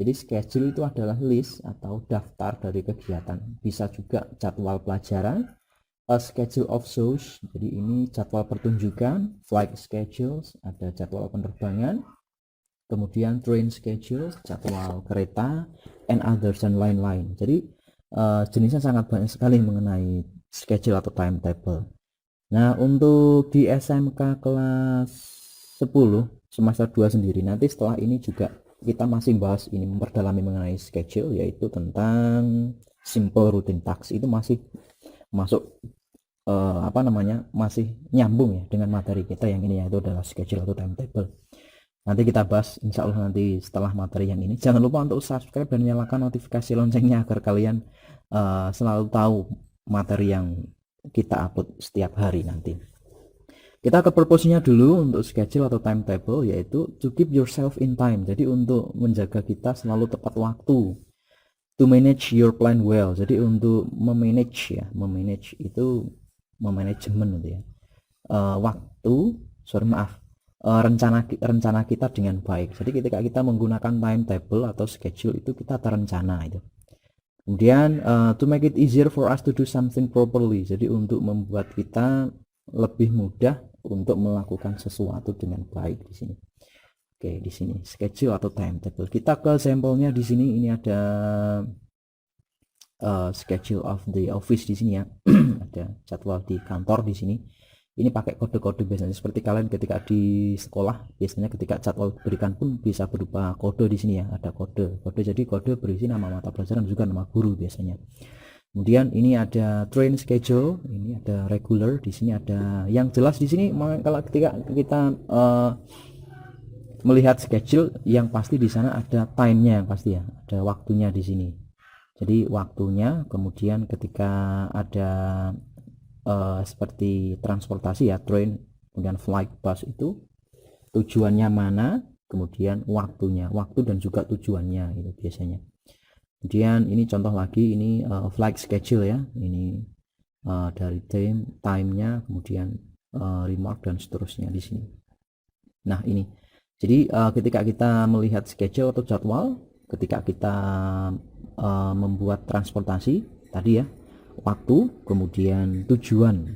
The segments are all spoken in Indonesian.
Jadi schedule itu adalah list atau daftar dari kegiatan, bisa juga jadwal pelajaran, a schedule of shows, jadi ini jadwal pertunjukan, flight schedules, ada jadwal penerbangan, kemudian train schedule, jadwal kereta, and others, dan lain-lain. Jadi jenisnya sangat banyak sekali mengenai schedule atau timetable. Nah, untuk di SMK kelas 10 semester 2 sendiri, nanti setelah ini juga kita masih bahas ini, memperdalami mengenai schedule, yaitu tentang simple routine tasks. Itu masih masuk masih nyambung ya dengan materi kita yang ini, yaitu adalah schedule atau timetable. Nanti kita bahas insya Allah nanti setelah materi yang ini. Jangan lupa untuk subscribe dan nyalakan notifikasi loncengnya agar kalian selalu tahu materi yang kita upload setiap hari nanti. Kita ke purpose-nya dulu untuk schedule atau timetable, yaitu to keep yourself in time. Jadi untuk menjaga kita selalu tepat waktu. To manage your plan well. Jadi untuk memanage ya, memanage itu memanajemen itu ya. Rencana kita dengan baik. Jadi ketika kita menggunakan timetable atau schedule itu kita terencana itu. Kemudian to make it easier for us to do something properly. Jadi untuk membuat kita lebih mudah untuk melakukan sesuatu dengan baik di sini. Oke, di sini schedule atau timetable. Kita ke sampelnya di sini. Ini ada schedule of the office di sini ya. Ada jadwal di kantor di sini. Ini pakai kode-kode biasanya, seperti kalian ketika di sekolah biasanya ketika jadwal berikan pun bisa berupa kode di sini ya, ada kode. Jadi kode berisi nama mata pelajaran juga nama guru biasanya. Kemudian ini ada train schedule, ini ada regular, di sini ada yang jelas di sini. Kalau ketika kita melihat schedule, yang pasti di sana ada time-nya yang pasti ya, ada waktunya di sini. Jadi waktunya, kemudian ketika ada seperti transportasi ya, train, kemudian flight, bus, itu tujuannya mana, kemudian waktunya, waktu dan juga tujuannya itu biasanya. Kemudian ini contoh lagi, ini flight schedule ya, ini dari time-nya, kemudian remark dan seterusnya di sini. Nah ini, jadi ketika kita melihat schedule atau jadwal, ketika kita membuat transportasi tadi ya, waktu, kemudian tujuan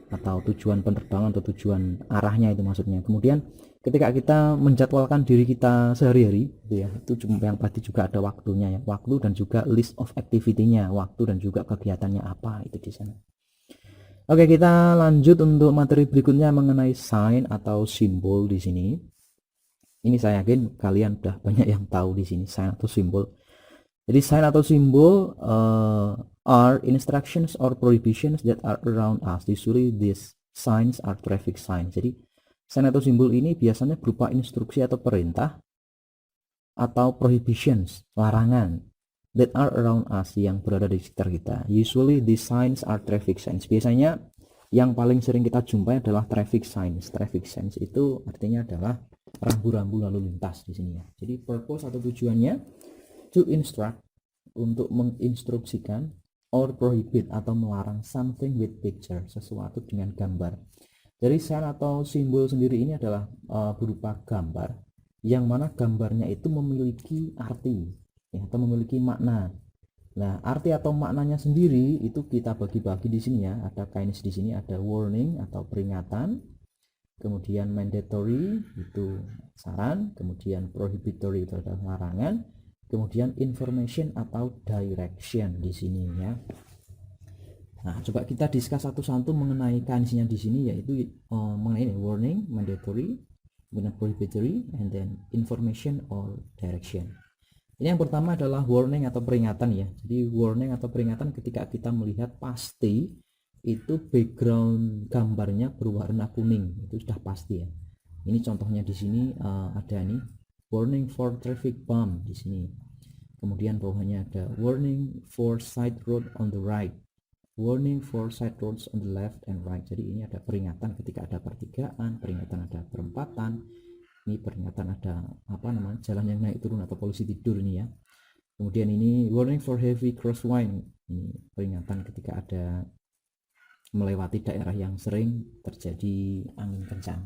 atau tujuan penerbangan atau tujuan arahnya itu maksudnya. Kemudian ketika kita menjadwalkan diri kita sehari-hari gitu ya, itu yang pasti juga ada waktunya ya, waktu dan juga list of activity-nya, waktu dan juga kegiatannya apa itu di sana. Oke, kita lanjut untuk materi berikutnya mengenai sign atau simbol di sini. Ini saya yakin kalian udah banyak yang tahu di sini sign atau simbol. Jadi sign atau simbol are instructions or prohibitions that are around us. Usually these signs are traffic signs. Jadi sign atau simbol ini biasanya berupa instruksi atau perintah atau prohibitions, larangan, that are around us, yang berada di sekitar kita. Usually these signs are traffic signs. Biasanya yang paling sering kita jumpai adalah traffic signs. Traffic signs itu artinya adalah rambu-rambu lalu lintas di sini ya. Jadi purpose atau tujuannya to instruct, untuk menginstruksikan, or prohibit atau melarang something with picture, sesuatu dengan gambar. Jadi sign atau simbol sendiri ini adalah berupa gambar, yang mana gambarnya itu memiliki arti ya, atau memiliki makna. Nah, arti atau maknanya sendiri itu kita bagi-bagi di sini ya. Ada kinds di sini, ada warning atau peringatan, kemudian mandatory itu saran, kemudian prohibitory itu adalah larangan, kemudian information atau direction di sini ya. Nah, coba kita discuss satu-satu mengenai kansnya di sini, yaitu mengenai ini, warning, mandatory, kemudian prohibitory, and then information or direction. Ini yang pertama adalah warning atau peringatan ya. Jadi warning atau peringatan ketika kita melihat pasti itu background gambarnya berwarna kuning, itu sudah pasti ya. Ini contohnya di sini ada nih, warning for traffic bump di sini. Kemudian bawahnya ada warning for side road on the right, warning for side roads on the left and right. Jadi ini ada peringatan ketika ada pertigaan, peringatan ada perempatan, ini peringatan ada jalan yang naik turun atau polisi tidur ini ya. Kemudian ini warning for heavy crosswind, ini peringatan ketika ada melewati daerah yang sering terjadi angin kencang.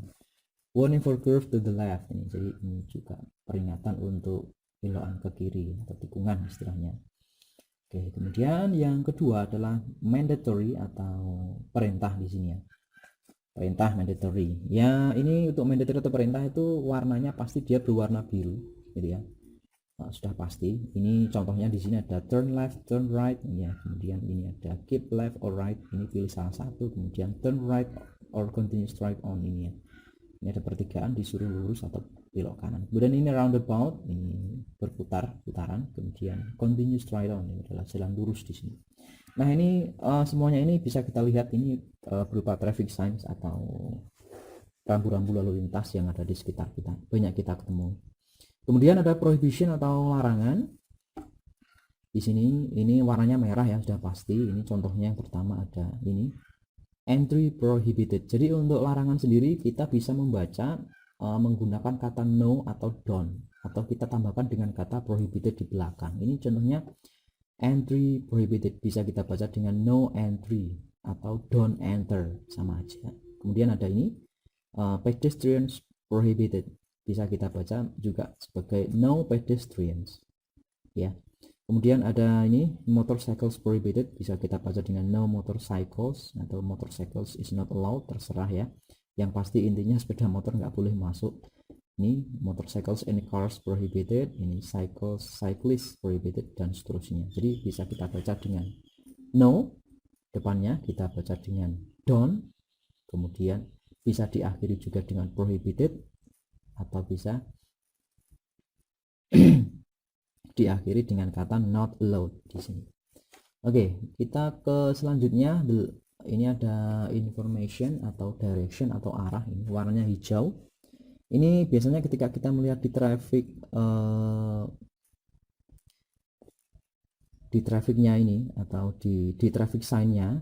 Warning for curve to the left, ini jadi ini juga peringatan untuk belokan ke kiri atau tikungan istilahnya. Oke, kemudian yang kedua adalah mandatory atau perintah di sini ya. Perintah mandatory. Ya, ini untuk mandatory atau perintah itu warnanya pasti dia berwarna biru gitu ya. Nah, sudah pasti. Ini contohnya di sini ada turn left, turn right ya. Kemudian ini ada keep left or right. Ini pilih salah satu. Kemudian turn right or continue straight on ini ya. Ini ada pertigaan disuruh lurus atau belok kanan. Kemudian ini roundabout, ini putaran. Kemudian continue straight on, ini adalah jalan lurus di sini. Nah, ini semuanya ini bisa kita lihat ini berupa traffic signs atau rambu-rambu lalu lintas yang ada di sekitar kita, banyak kita ketemu. Kemudian ada prohibition atau larangan. Di sini ini warnanya merah ya, sudah pasti. Ini contohnya yang pertama ada ini entry prohibited. Jadi untuk larangan sendiri kita bisa membaca menggunakan kata no atau don't, atau kita tambahkan dengan kata prohibited di belakang. Ini contohnya entry prohibited, bisa kita baca dengan no entry atau don't enter, sama aja. Kemudian ada ini pedestrians prohibited, bisa kita baca juga sebagai no pedestrians ya. Kemudian ada ini motorcycles prohibited, bisa kita baca dengan no motorcycles atau motorcycles is not allowed, terserah ya. Yang pasti intinya sepeda motor nggak boleh masuk. Ini motorcycles and cars prohibited, ini cyclists prohibited, dan seterusnya. Jadi bisa kita baca dengan no depannya, kita baca dengan don't, kemudian bisa diakhiri juga dengan prohibited, atau bisa diakhiri dengan kata not allowed di sini. Oke, kita ke selanjutnya. Ini ada information atau direction atau arah, ini warnanya hijau. Ini biasanya ketika kita melihat di trafficnya ini atau di traffic sign-nya,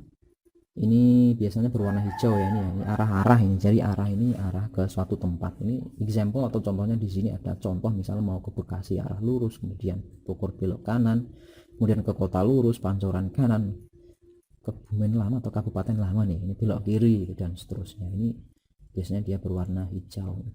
ini biasanya berwarna hijau ya. Ini arah-arah ini, jadi arah ini arah ke suatu tempat. Ini example atau contohnya di sini ada contoh, misalnya mau ke Bekasi arah lurus, kemudian Bogor belok kanan, kemudian ke Kota lurus, Pancoran kanan, ke Kebumen Lama atau Kabupaten Lama nih, ini belok kiri dan seterusnya. Ini biasanya dia berwarna hijau.